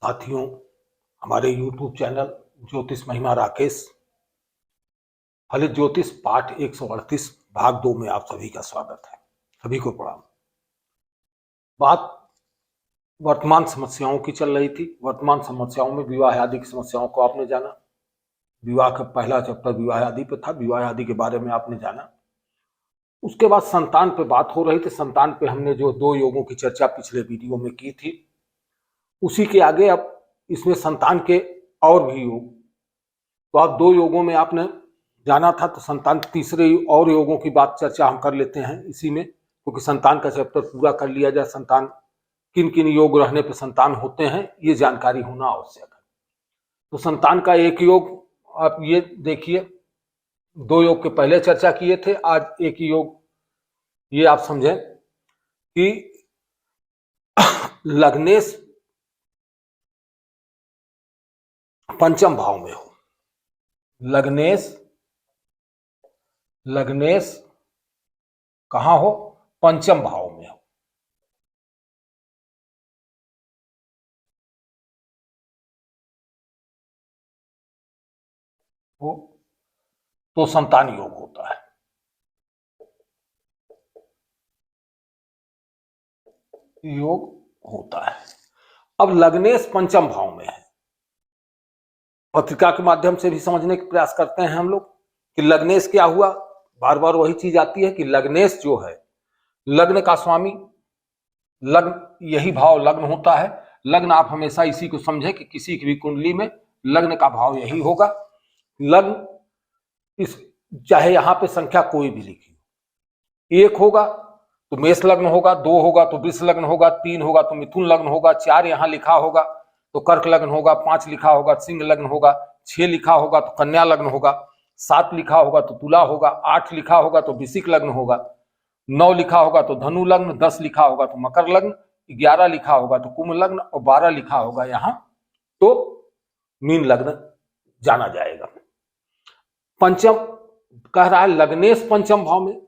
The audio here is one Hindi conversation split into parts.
साथियों, हमारे YouTube चैनल ज्योतिष महिमा राकेश फलित ज्योतिष पाठ 138 भाग 2 में आप सभी का स्वागत है। सभी को प्रणाम। बात वर्तमान समस्याओं की चल रही थी। वर्तमान समस्याओं में विवाह आदि की समस्याओं को आपने जाना। विवाह का पहला चैप्टर विवाह आदि पे था। विवाह आदि के बारे में आपने जाना। उसके बाद संतान पे बात हो रही थी। संतान पे हमने जो 2 योगों की चर्चा पिछले वीडियो में की थी, उसी के आगे अब इसमें संतान के और भी योग, तो आप 2 योगों में आपने जाना था, तो संतान तीसरे और योगों की बात चर्चा हम कर लेते हैं इसी में, क्योंकि संतान का चैप्टर पूरा कर लिया जाए। संतान किन किन योग रहने पर संतान होते हैं, ये जानकारी होना आवश्यक है। तो संतान का एक योग आप ये देखिए, 2 योग के पहले चर्चा किए थे। आज एक योग ये आप समझें कि लग्नेश पंचम भाव में हो। लग्नेश कहां हो? पंचम भाव में हो तो संतान योग होता है। योग होता है। अब लग्नेश पंचम भाव में है। पत्रिका के माध्यम से भी समझने का प्रयास करते हैं हम लोग कि लग्नेश क्या हुआ। बार बार वही चीज आती है कि लग्नेश जो है लग्न का स्वामी, लग्न यही भाव लग्न होता है। लग्न आप हमेशा इसी को समझें कि किसी की भी कुंडली में लग्न का भाव यही होगा। लग्न इस चाहे यहां पे संख्या कोई भी लिखी, 1 होगा तो मेष लग्न होगा, 2 होगा तो वृष लग्न होगा, 3 होगा तो मिथुन लग्न होगा, 4 यहां लिखा होगा तो कर्क लग्न होगा, 5 लिखा होगा सिंह लग्न होगा, 6 लिखा होगा तो कन्या लग्न होगा, 7 लिखा होगा तो तुला होगा, 8 लिखा होगा तो वृश्चिक लग्न होगा, 9 लिखा होगा तो धनु लग्न, 10 लिखा होगा तो मकर लग्न, 11 लिखा होगा तो कुंभ लग्न और 12 लिखा होगा यहाँ तो मीन लग्न जाना जाएगा। पंचम कह रहा है लग्नेश पंचम भाव में,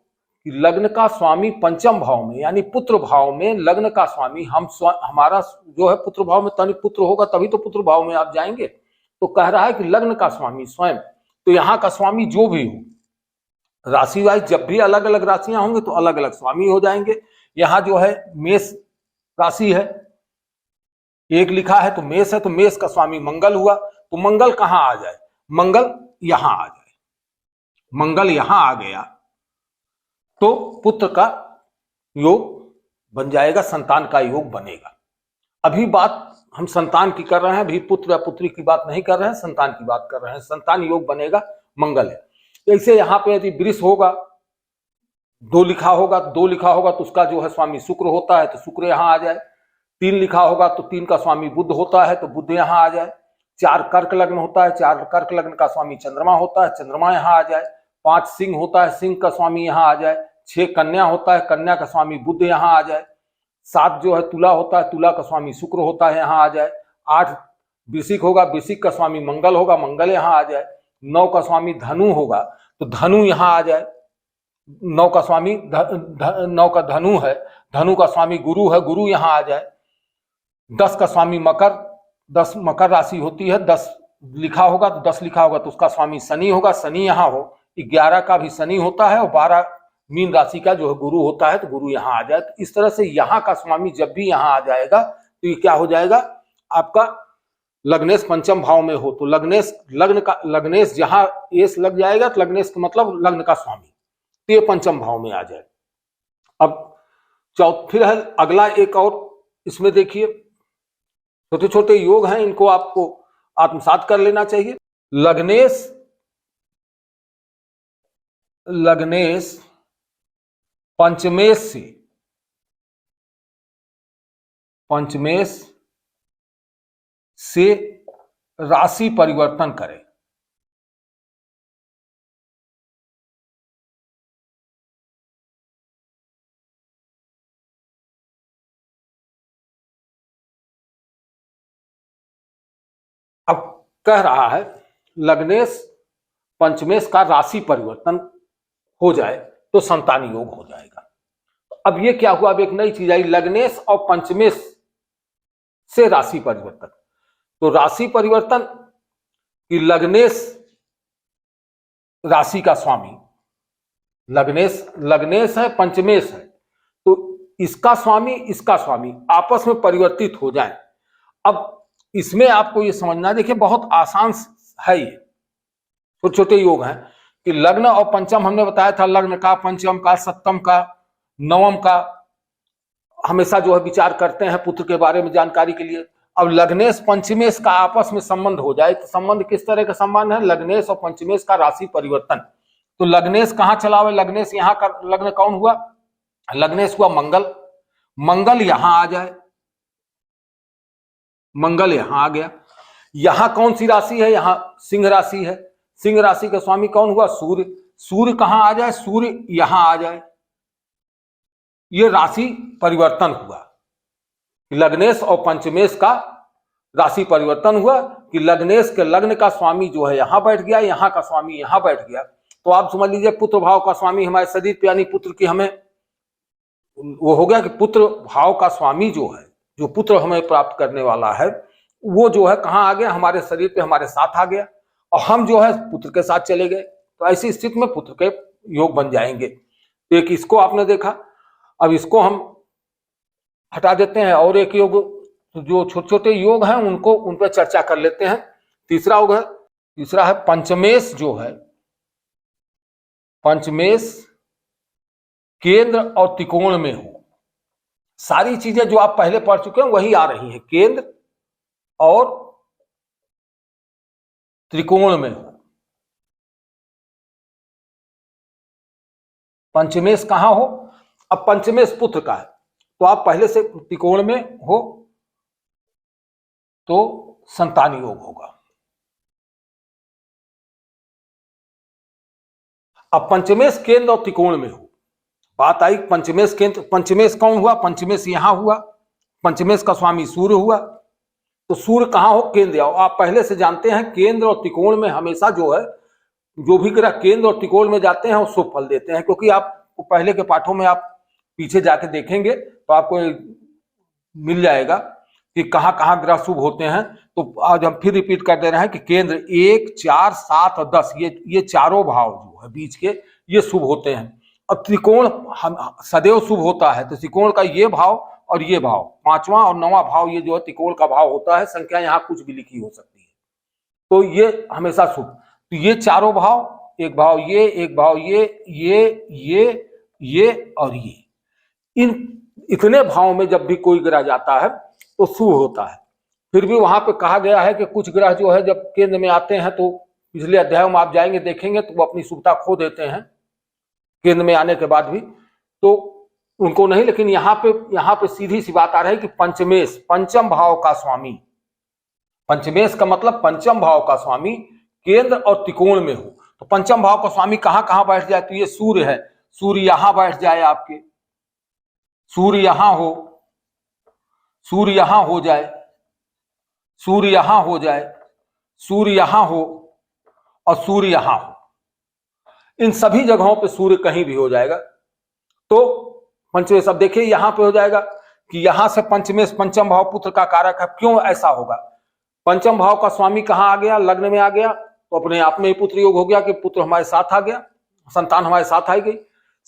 कि लग्न का स्वामी पंचम भाव में यानी पुत्र भाव में। लग्न का स्वामी हमारा जो है पुत्र भाव में, तनि पुत्र होगा तभी तो पुत्र भाव में आप जाएंगे। तो कह रहा है कि लग्न का स्वामी स्वयं, तो यहाँ का स्वामी जो भी हो, राशि वाइज जब भी अलग अलग राशियां होंगे तो अलग अलग स्वामी हो जाएंगे। यहाँ जो है मेष राशि है, 1 लिखा है तो मेष है, तो मेष का स्वामी मंगल हुआ। तो मंगल कहाँ आ जाए? मंगल यहां आ जाए। मंगल यहां आ गया तो पुत्र का योग बन जाएगा, संतान का योग बनेगा। अभी बात हम संतान की कर रहे हैं, अभी पुत्र या पुत्री की बात नहीं कर रहे हैं, संतान की बात कर रहे हैं। संतान योग बनेगा, मंगल है। जैसे यहाँ पे यदि वृष होगा, 2 लिखा होगा तो उसका जो है स्वामी शुक्र होता है, तो शुक्र यहां आ जाए। 3 लिखा होगा तो 3 का स्वामी बुध होता है, तो बुध यहां आ जाए। 4 कर्क लग्न होता है, 4 कर्क लग्न का स्वामी चंद्रमा होता है, चंद्रमा यहां आ जाए। 5 सिंह होता है, सिंह का स्वामी यहां आ जाए। 6 कन्या होता है, कन्या का स्वामी बुध यहां आ जाए। 7 जो है तुला होता है, तुला का स्वामी शुक्र होता है, यहां आ जाए। 8 वृश्चिक होगा, वृश्चिक का स्वामी मंगल होगा, मंगल यहां आ जाए। 9 का स्वामी धनु होगा तो धनु यहां आ जाए। 9 का स्वामी 9 का धनु है, धनु का स्वामी गुरु है, गुरु यहां आ जाए। 10 का स्वामी मकर, 10 मकर राशि होती है, 10 लिखा होगा तो 10 लिखा होगा तो उसका स्वामी शनि होगा, शनि यहां हो। 11 का भी शनि होता है और 12 मीन राशि का जो है गुरु होता है, तो गुरु यहां आ जाए। तो इस तरह से यहाँ का स्वामी जब भी यहां आ जाएगा तो ये क्या हो जाएगा आपका? लग्नेश पंचम भाव में हो तो लग्नेश जहां एस लग जाएगा तो लग्नेश का मतलब लग्न का स्वामी, तो ये पंचम भाव में आ जाए। अब फिर है अगला एक और, इसमें देखिए छोटे छोटे योग हैं, इनको आपको आत्मसात कर लेना चाहिए। लग्नेश पंचमेश से राशि परिवर्तन करें। अब कह रहा है लग्नेश पंचमेश का राशि परिवर्तन हो जाए तो संतान योग हो जाएगा। अब ये क्या हुआ? अब एक नई चीज आई, लग्नेश और पंचमेश से राशि परिवर्तन। तो राशि परिवर्तन कि लग्नेश राशि का स्वामी, लग्नेश है, पंचमेश है, तो इसका स्वामी आपस में परिवर्तित हो जाए। अब इसमें आपको ये समझना, देखिए बहुत आसान है, ये छोटे छोटे योग हैं कि लग्न और पंचम हमने बताया था, लग्न का, पंचम का, सप्तम का, नवम का हमेशा जो है विचार करते हैं पुत्र के बारे में जानकारी के लिए। अब लग्नेश पंचमेश का आपस में संबंध हो जाए तो संबंध किस तरह का संबंध है? लग्नेश और पंचमेश का राशि परिवर्तन। तो लग्नेश कहां चला हुआ? लग्नेश यहां का लग्न कौन हुआ? लग्नेश हुआ मंगल, मंगल यहां आ जाए, मंगल यहां आ गया। यहां कौन सी राशि है? यहां सिंह राशि है, सिंह राशि का स्वामी कौन हुआ? सूर्य, सूर्य कहां आ जाए? सूर्य यहां आ जाए। ये राशि परिवर्तन हुआ, लग्नेश और पंचमेश का राशि परिवर्तन हुआ कि लग्नेश के लग्न का स्वामी जो है यहां बैठ गया, यहां का स्वामी यहां बैठ गया। तो आप समझ लीजिए पुत्र भाव का स्वामी हमारे शरीर पे, यानी पुत्र की हमें वो हो गया कि पुत्र भाव का स्वामी जो है, जो पुत्र हमें प्राप्त करने वाला है, वो जो है कहां आ गया? हमारे शरीर पे, हमारे साथ आ गया, और हम जो है पुत्र के साथ चले गए। तो ऐसी स्थिति में पुत्र के योग बन जाएंगे। तो एक इसको आपने देखा। अब इसको हम हटा देते हैं और एक योग, जो छोटे छोटे योग हैं उनको, उन पर चर्चा कर लेते हैं। तीसरा योग है, तीसरा है पंचमेश जो है, पंचमेश केंद्र और त्रिकोण में हो। सारी चीजें जो आप पहले पढ़ चुके हैं वही आ रही हैं, केंद्र और त्रिकोण में हो। पंचमेश कहां हो? अब पंचमेश पुत्र का है, तो आप पहले से त्रिकोण में हो तो संतान योग होगा। अब पंचमेश केंद्र और त्रिकोण में हो, बात आई पंचमेश केंद्र। पंचमेश कौन हुआ? पंचमेश यहां हुआ, पंचमेश का स्वामी सूर्य हुआ। तो सूर्य कहां हो? केंद्र। आप पहले से जानते हैं केंद्र और त्रिकोण में हमेशा जो है, जो भी ग्रह केंद्र और त्रिकोण में जाते हैं वो शुभ फल देते हैं, क्योंकि आपको पहले के पाठों में आप पीछे जाके देखेंगे तो आपको मिल जाएगा कि कहां कहां ग्रह शुभ होते हैं। तो आज हम फिर रिपीट कर दे रहे हैं कि केंद्र 1, 4, 7 और 10, ये चारों भाव जो है बीच के, ये शुभ होते हैं। अब त्रिकोण हम सदैव शुभ होता है, तो त्रिकोण का ये भाव और ये भाव, पांचवा और नौवां भाव, ये जो है त्रिकोण का भाव होता है। संख्या यहाँ कुछ भी लिखी हो सकती है, तो ये हमेशा शुभ। तो ये चारों भाव, एक भाव ये, एक भाव ये और ये, इन इतने भाव में जब भी कोई ग्रह जाता है तो शुभ होता है। फिर भी वहां पे कहा गया है कि कुछ ग्रह जो है जब केंद्र में आते हैं, तो पिछले अध्याय में आप जाएंगे देखेंगे तो वो अपनी शुभता खो देते हैं केंद्र में आने के बाद भी, तो उनको नहीं। लेकिन यहाँ पे सीधी सी बात आ रही है कि पंचमेश, पंचम भाव का स्वामी, पंचमेश का मतलब पंचम भाव का स्वामी केंद्र और त्रिकोण में हो। तो पंचम भाव का स्वामी कहां कहां बैठ जाए? तो ये सूर्य है, सूर्य यहां बैठ जाए आपके, सूर्य यहां हो, सूर्य यहां हो जाए, सूर्य यहां हो जाए, सूर्य यहां हो और सूर्य यहां हो। इन सभी जगहों पे सूर्य कहीं भी हो जाएगा तो पंचमेश। अब देखिए यहां पे हो जाएगा कि यहां से पंचमेश, पंचम भाव पुत्र का कारक है। क्यों ऐसा होगा? पंचम भाव का स्वामी कहां आ गया? लग्न में आ गया, तो अपने आप में ही पुत्र योग हो गया कि पुत्र हमारे साथ आ गया, संतान हमारे साथ आई गई।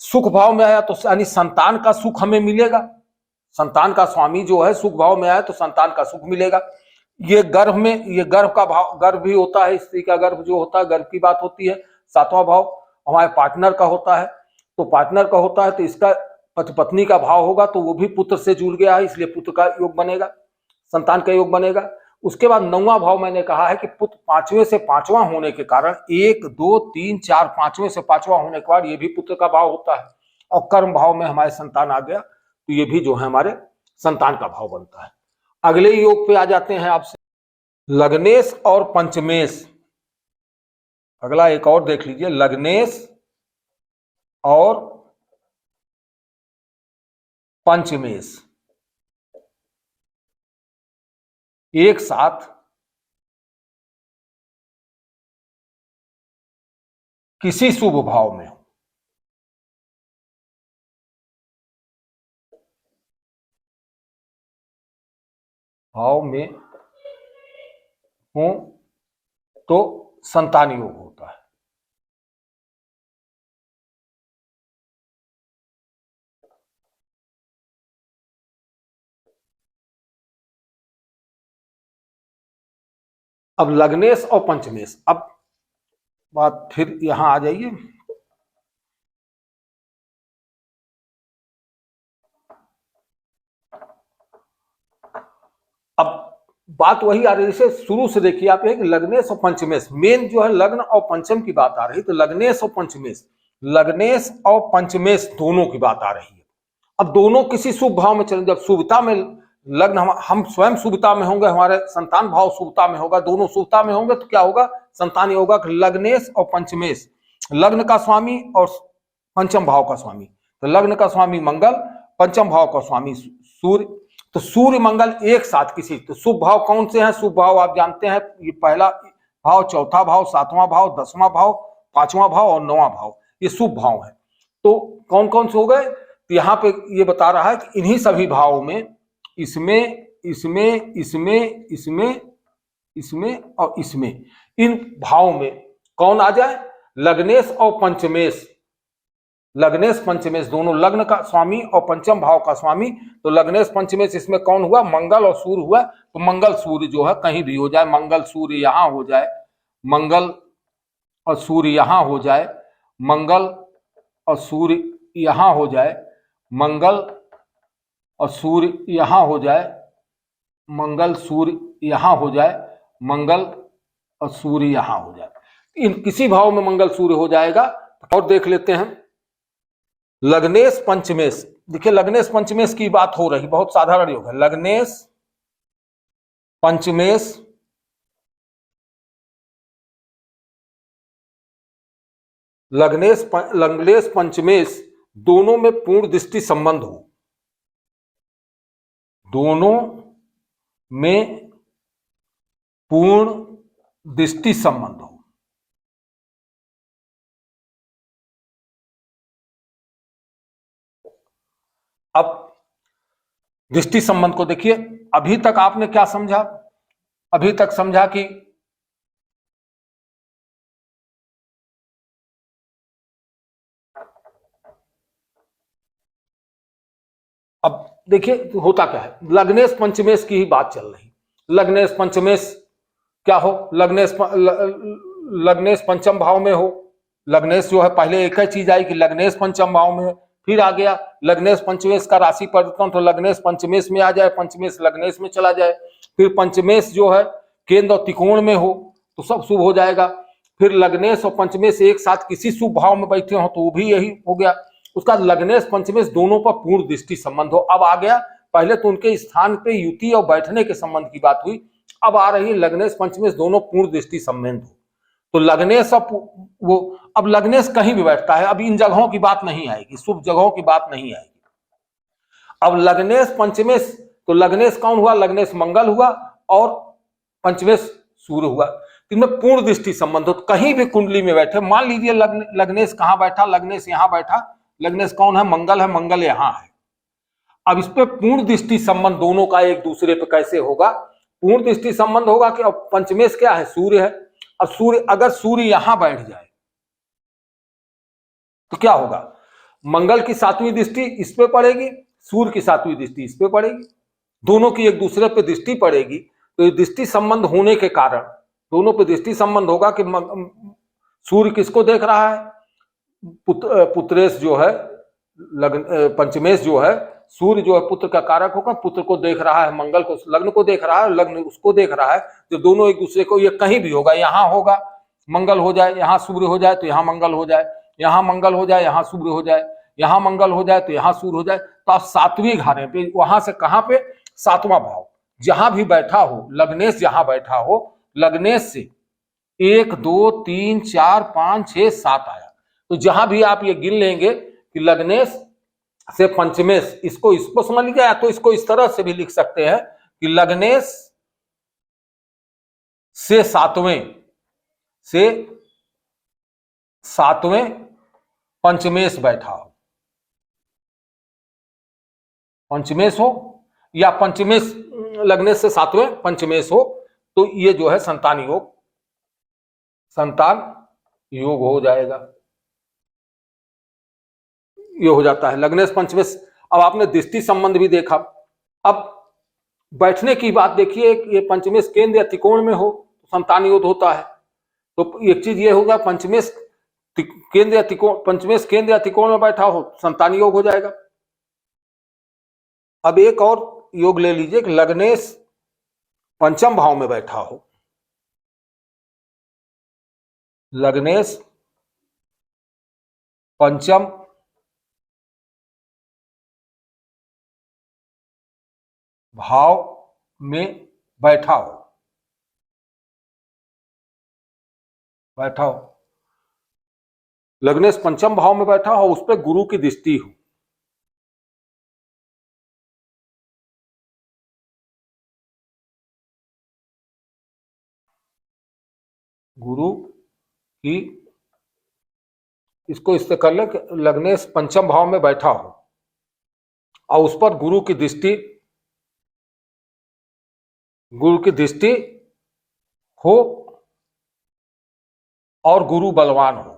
सुख भाव में आया तो यानी संतान का सुख हमें मिलेगा, संतान का स्वामी जो है सुख भाव में आया तो संतान का सुख मिलेगा। ये गर्भ में, ये गर्भ का भाव, गर्भ भी होता है, स्त्री का गर्भ जो होता है, गर्भ की बात होती है। सातवां भाव हमारे पार्टनर का होता है, तो पार्टनर का होता है तो इसका पति पत्नी का भाव होगा, तो वो भी पुत्र से जुड़ गया है, इसलिए पुत्र का योग बनेगा, संतान का योग बनेगा। उसके बाद नौवां भाव मैंने कहा है कि पुत्र पांचवें से पांचवां होने के कारण, 1, 2, 3, 4, पांचवें से पांचवां होने के बाद ये भी पुत्र का भाव होता है। और कर्म भाव में हमारे संतान आ गया तो ये भी जो है हमारे संतान का भाव बनता है। अगले योग पे आ जाते हैं आपसे, लग्नेश और पंचमेश। अगला एक और देख लीजिए, लग्नेश और पंचमेश एक साथ किसी शुभ भाव में हो, भाव में हो तो संतान योग होता है। अब लग्नेश और पंचमेश, अब बात फिर यहां आ जाइए। अब बात वही आ रही है, शुरू से देखिए आप, एक लग्नेश और पंचमेश, मेन जो है लग्न और पंचम की बात आ रही, तो लग्नेश और पंचमेश, लग्नेश और पंचमेश दोनों की बात आ रही है। अब दोनों किसी शुभ भाव में चले, जब शुभता में लग्न, हम स्वयं शुभता में होंगे, हमारे संतान भाव शुभता में होगा, दोनों शुभता में होंगे तो क्या होगा, संतान होगा। लग्नेश और पंचमेश, लग्न का स्वामी और पंचम भाव का स्वामी, तो लग्न का स्वामी मंगल, पंचम भाव का स्वामी सूर्य, तो सूर्य मंगल एक साथ किसी, तो शुभ भाव कौन से हैं, शुभ भाव आप जानते हैं, ये पहला भाव, चौथा भाव, सातवां भाव, 10वां भाव, 5वां भाव और 9वां भाव, ये शुभ भाव है। तो कौन कौन से हो गए, तो यहाँ पे ये बता रहा है कि इन्हीं सभी भावों में, इसमें इसमें इसमें इसमें इसमें और इसमें, इन भावों में कौन आ जाए, लग्नेश और पंचमेश, लग्नेश पंचमेश दोनों, लग्न का स्वामी और पंचम भाव का स्वामी, तो लग्नेश पंचमेश इसमें कौन हुआ, मंगल और सूर्य हुआ। तो मंगल सूर्य जो है कहीं भी हो जाए, मंगल सूर्य यहां हो जाए, मंगल और सूर्य यहां हो जाए, मंगल और सूर्य यहां हो जाए, मंगल और सूर्य यहां हो जाए, मंगल सूर्य यहां हो जाए, मंगल और सूर्य यहां हो जाए, इन किसी भाव में मंगल सूर्य हो जाएगा। और देख लेते हैं लग्नेश पंचमेश, देखिए लग्नेश पंचमेश की बात हो रही, बहुत साधारण योग है, लग्नेश पंचमेश, लग्नेश पंचमेश दोनों में पूर्ण दृष्टि संबंध हो, दोनों में पूर्ण दृष्टि संबंध हो। अब दृष्टि संबंध को देखिए, अभी तक आपने क्या समझा, अभी तक समझा कि अब देखिए होता क्या है, लग्नेश पंचमेश की ही बात चल रही, लग्नेश पंचमेश क्या हो, लग्नेश पंचम भाव में हो, लग्नेश जो है पहले एक ही चीज आई कि लग्नेश पंचम भाव में, फिर आ गया लग्नेश पंचमेश का राशि परिवर्तन, तो लग्नेश पंचमेश में आ जाए, पंचमेश लग्नेश में चला जाए, फिर पंचमेश जो है केंद्र और त्रिकोण में हो तो सब शुभ हो जाएगा, फिर लग्नेश और पंचमेश एक साथ किसी शुभ भाव में बैठे हो तो वो भी यही हो गया, उसका लग्नेश पंचमेश दोनों पर पूर्ण दृष्टि संबंध हो। अब आ गया, पहले तो उनके स्थान पे युति और बैठने के संबंध की बात हुई, अब आ रही है लग्नेश पंचमेश दोनों पूर्ण दृष्टि संबंध हो, तो लग्नेश वो, अब लग्नेश कहीं भी बैठता है, अब इन जगहों की बात नहीं आएगी, शुभ जगहों की बात नहीं आएगी। अब लग्नेश पंचमेश, तो लग्नेश कौन हुआ, लग्नेश मंगल हुआ और पंचमेश सूर्य हुआ, इनमें पूर्ण दृष्टि संबंध हो, कहीं भी कुंडली में बैठे, मान लीजिए लग्नेश कहां बैठा, लग्नेश यहां बैठा, लग्नेश कौन है, मंगल है, मंगल यहां है। अब इस पे पूर्ण दृष्टि संबंध दोनों का एक दूसरे पे कैसे होगा, पूर्ण दृष्टि संबंध होगा कि अब पंचमेश क्या है, सूर्य है, अब सूर्य, अगर सूर्य यहां बैठ जाए तो क्या होगा, मंगल की 7वीं दृष्टि इस पे पड़ेगी, सूर्य की 7वीं दृष्टि इस पे पड़ेगी, दोनों की एक दूसरे पे दृष्टि पड़ेगी, तो ये दृष्टि संबंध होने के कारण दोनों पे दृष्टि संबंध होगा कि सूर्य किसको देख रहा है, पुत्रेश जो है, पंचमेश जो है, सूर्य जो है पुत्र का कारक होगा, पुत्र को देख रहा है, मंगल को, लग्न को देख रहा है, लग्न उसको देख रहा है, जो दोनों एक दूसरे को, ये कहीं भी होगा, यहां होगा मंगल हो जाए, यहां सूर्य हो जाए तो यहां मंगल हो जाए, यहां मंगल हो जाए यहां सूर्य हो जाए, यहां मंगल हो जाए तो यहां सूर्य हो जाए, तो आप 7वीं घाने पे, वहां से कहां पे, 7वां भाव, जहां भी बैठा हो लग्नेश, जहां बैठा हो लग्नेश से 1 2 3 4 5 6 7 आया, तो जहां भी आप ये गिन लेंगे कि लग्नेश से पंचमेश, इसको समझ लीजिए, तो इसको इस तरह से भी लिख सकते हैं कि लग्नेश से 7वें पंचमेश बैठा हो, पंचमेश हो या पंचमेश, लग्नेश से 7वें पंचमेश हो, तो ये जो है संतान योग हो जाएगा, ये हो जाता है लग्नेश पंचमेश। अब आपने दृष्टि संबंध भी देखा। अब बैठने की बात देखिए, ये पंचमेश केंद्र या त्रिकोण में हो तो संतान योग होता है। तो एक चीज ये होगा, पंचमेश केंद्र या त्रिकोण, पंचमेश केंद्र या त्रिकोण में बैठा हो संतान योग हो जाएगा। अब एक और योग ले लीजिए कि लग्नेश पंचम भाव में बैठा हो, लग्नेश पंचम भाव में बैठा हो, लग्नेश पंचम भाव में बैठा हो, उस पर गुरु की दृष्टि हो, गुरु की, इसको इससे कर ले, लग्नेश पंचम भाव में बैठा हो और उस पर गुरु की दृष्टि हो और गुरु बलवान हो।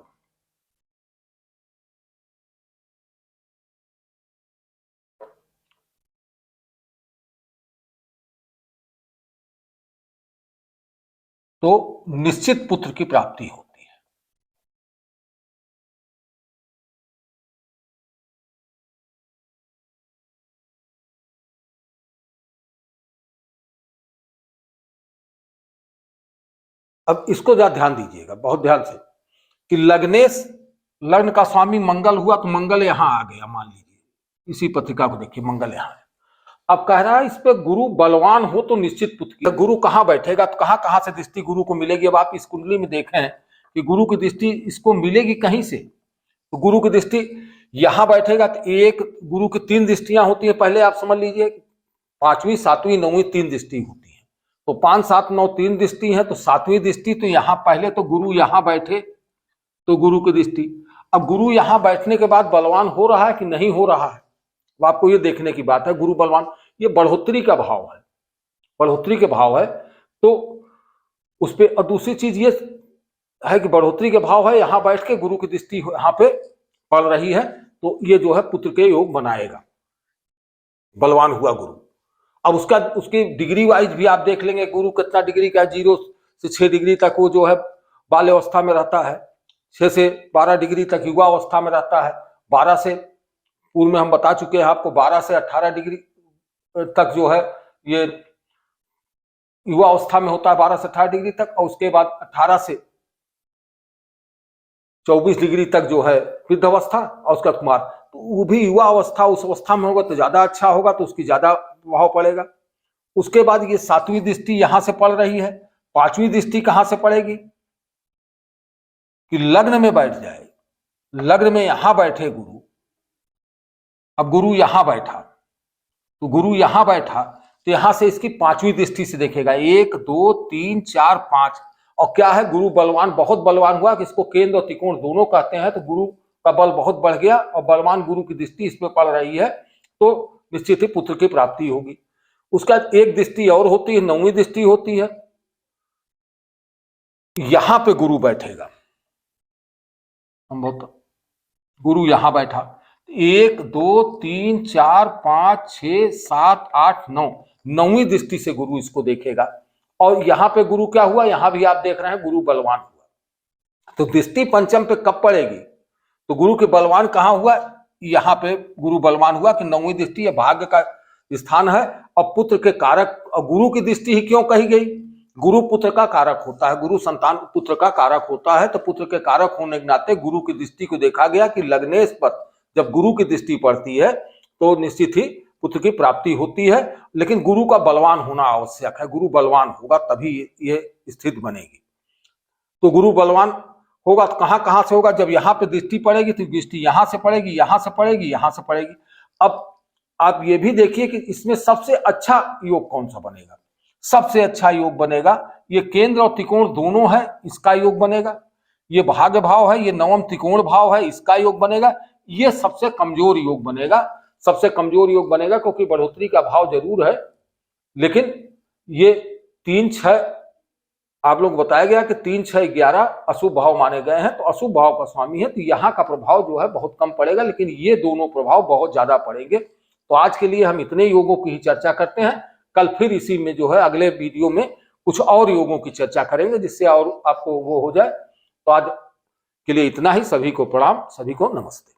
तो निश्चित पुत्र की प्राप्ति होती है। अब इसको जरा ध्यान दीजिएगा, बहुत ध्यान से, कि लग्नेश, लग्न का स्वामी मंगल हुआ तो मंगल यहां आ गया, मान लीजिए इसी पत्रिका को देखिए, मंगल यहां है। अब कह रहा है इस पे गुरु बलवान हो तो निश्चित पुत्र की। गुरु कहां बैठेगा तो कहां कहां से दृष्टि गुरु को मिलेगी। अब आप इस कुंडली में देखें कि गुरु की दृष्टि इसको मिलेगी कहीं से, तो गुरु की दृष्टि यहां बैठेगा तो एक, गुरु की 3 दृष्टियां होती है, पहले आप समझ लीजिए 5वीं 7वीं 9वीं 3 दृष्टि होती है। तो 5 7 9 3 दृष्टि है, तो 7वीं दृष्टि तो यहां, पहले तो गुरु यहां बैठे तो गुरु की दृष्टि। अब गुरु यहां बैठने के बाद बलवान हो रहा है कि नहीं हो रहा है, तो आपको ये देखने की बात है। गुरु बलवान, ये बढ़ोतरी का भाव है, बढ़ोतरी के भाव है, तो उस पर। और दूसरी चीज ये है कि बढ़ोतरी के भाव है, यहां बैठ के गुरु की दृष्टि यहां पे पड़ रही है, तो ये जो है पुत्र के योग बनाएगा, बलवान हुआ गुरु। अब उसकी डिग्री वाइज भी आप देख लेंगे, गुरु कितना डिग्री का है, 0 से 6 डिग्री तक वो जो है बाल्य अवस्था में रहता है, 6 से 12 डिग्री तक युवा अवस्था में रहता है, 12 से, पूर्व में हम बता चुके हैं आपको, 12 से 18 डिग्री तक जो है ये युवा अवस्था में होता है, 12 से 18 डिग्री तक, और उसके बाद 18 से 24 डिग्री तक जो है वृद्ध अवस्था, और उसका कुमार। तो वो भी युवा अवस्था, उस अवस्था में होगा तो ज्यादा अच्छा होगा, तो उसकी ज्यादा प्रभाव पड़ेगा। उसके बाद ये 7वीं दृष्टि यहां से पड़ रही है, 5वीं दृष्टि कहां से पड़ेगी कि लग्न में बैठ जाए, लग्न में यहां बैठे गुरु। अब गुरु यहां बैठा, तो गुरु यहां बैठा तो यहां से इसकी 5वीं दृष्टि से देखेगा, 1 2 3 4 5। और क्या है, गुरु बलवान, बहुत बलवान हुआ, कि इसको केंद्र और त्रिकोण दोनों कहते हैं, तो गुरु का बल बहुत बढ़ गया और बलवान गुरु की दृष्टि इस पे पड़ रही है, तो निश्चित ही पुत्र की प्राप्ति होगी। उसका एक दृष्टि और होती है, 9वीं दृष्टि होती है, यहां पे गुरु बैठेगा, हम बहुत, गुरु यहां बैठा, 1 2 3 4 5 6 7 8 9, 9वीं दृष्टि से गुरु इसको देखेगा। और यहां पे गुरु क्या हुआ, यहां भी आप देख रहे हैं गुरु बलवान हुआ। तो दृष्टि पंचम पे कब पड़ेगी, तो गुरु के बलवान कहां हुआ, यहां पे गुरु बलवान हुआ कि 9वीं दृष्टि यह भाग्य का स्थान है और पुत्र के कारक। और गुरु की दृष्टि ही क्यों कही गई, गुरु पुत्र का कारक होता है, गुरु संतान पुत्र का कारक होता है, तो पुत्र के कारक होने के नाते गुरु की दृष्टि को देखा गया कि लग्नेश पर जब गुरु की दृष्टि पड़ती है तो निश्चित ही पुत्र की प्राप्ति होती है। लेकिन गुरु का बलवान होना आवश्यक है, गुरु बलवान होगा तभी ये स्थिति बनेगी। तो गुरु बलवान होगा तो कहां कहां से होगा, जब यहां पे दृष्टि पड़ेगी तो दृष्टि यहां से पड़ेगी, यहां से पड़ेगी, यहां से पड़ेगी। अब आप ये भी देखिए कि इसमें सबसे अच्छा योग कौन सा बनेगा, सबसे अच्छा योग बनेगा ये केंद्र और त्रिकोण दोनों है, इसका योग बनेगा। ये भाग्य भाव है, ये नवम त्रिकोण भाव है, इसका योग बनेगा। ये सबसे कमजोर योग बनेगा, सबसे कमजोर योग बनेगा, क्योंकि बढ़ोतरी का भाव जरूर है, लेकिन ये 3 6 आप लोग बताया गया कि 3, 6, 11 अशुभ भाव माने गए हैं, तो अशुभ भाव का स्वामी है, तो यहाँ का प्रभाव जो है बहुत कम पड़ेगा, लेकिन ये दोनों प्रभाव बहुत ज्यादा पड़ेंगे। तो आज के लिए हम इतने योगों की ही चर्चा करते हैं। कल फिर इसी में जो है अगले वीडियो में कुछ और योगों की चर्चा करेंगे, जिससे और आपको वो हो जाए। तो आज के लिए इतना ही। सभी को प्रणाम, सभी को नमस्ते।